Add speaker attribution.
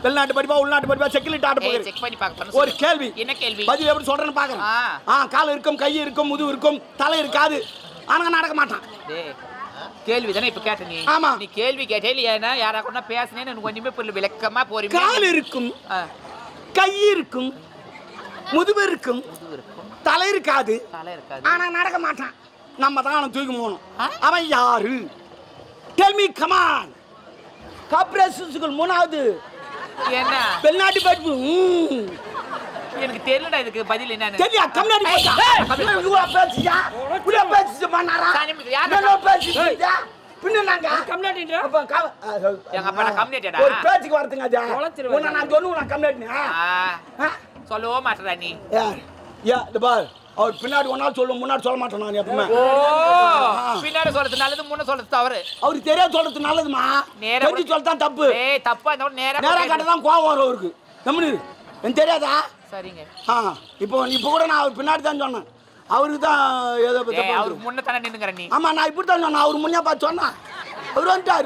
Speaker 1: வெளிநாட்டு படிப்பா உள்நாட்டு படிப்பா செக்யூரிட்டி ஆட்ட போகிறேன்.
Speaker 2: செக் பண்ணி பார்க்க
Speaker 1: ஒரு கேள்வி.
Speaker 2: என்ன கேள்வி?
Speaker 1: பதில் எப்படி சொல்றேன்னு பாக்குறேன். கால் இருக்கும், கை இருக்கும், முதுகு இருக்கும், தலை இருக்காது. ஆனா நடக்க மாட்டான்.
Speaker 2: கேள்வி தானே இப்ப கேட்ட நீ?
Speaker 1: ஆமா.
Speaker 2: நீ கேள்வி கேட்டே இல்லையா? யாரா கூட பேசுனேன்னு எனக்கு கொஞ்சமே புரியல. விளக்கமா போறீங்க.
Speaker 1: கால் இருக்கும், கை இருக்கும், முதுகு இருக்கும், தலை இருக்காது. ஆனா நடக்க மாட்டான். நம்ம தான் அவனை தூக்கி போகணும். அவன் யாரு? Tell me come on. Corporation school 3வது.
Speaker 2: என்ன?
Speaker 1: வெளிநாட்டு படிப்பு.
Speaker 2: எனக்கு தெரியலடா இதுக்கு பதில் என்னன்னு.
Speaker 1: தெரியா? கம்னாடி போடா. இவள பேசியா? புள்ள பேசிச்சு பண்ணாரா? என்ன பேசிச்சு? பின்னங்க
Speaker 3: கம்னாடின்ற
Speaker 1: அப்ப
Speaker 2: எங்க அப்பா கம்னாடிடா.
Speaker 1: ஒரு பேச்சுக்கு வரதுங்க அஜா. உன்னை நான் சொல்லுவேன் கம்னாடினா.
Speaker 2: சொல்லவே மாட்டடா நீ.
Speaker 1: யா இந்த பார். அவர் பின்னாடி ஒன்னா சொல்லுவோம், முன்னாடி சொல்ல மாட்டேன் நான் எப்பவுமே.
Speaker 2: பின்னாடி சொல்றது நல்லது, முன்ன சொல்றது தவறு.
Speaker 1: அவருக்கு தெரியாது சொல்றது நல்லதுமா. தெரிஞ்சு சொல்லதான் தப்பு.
Speaker 2: தப்பா இருந்தா நேரா
Speaker 1: கட்டதான் கோவம் வரும் அவருக்கு. நம்மளு எனக்கு தெரியாதா?
Speaker 2: சரிங்க.
Speaker 1: இப்போ கூட நான் அவர் பின்னாடி தான் சொன்னேன். அவருக்கு தான் ஏதோ
Speaker 2: அவருக்கு முன்ன தானே நின்னுங்கற நீ.
Speaker 1: ஆமா நான் இப்படி தான் சொன்னேன். அவர் முன்னே பார்த்து சொன்னா அவர் வந்துட்டாரு.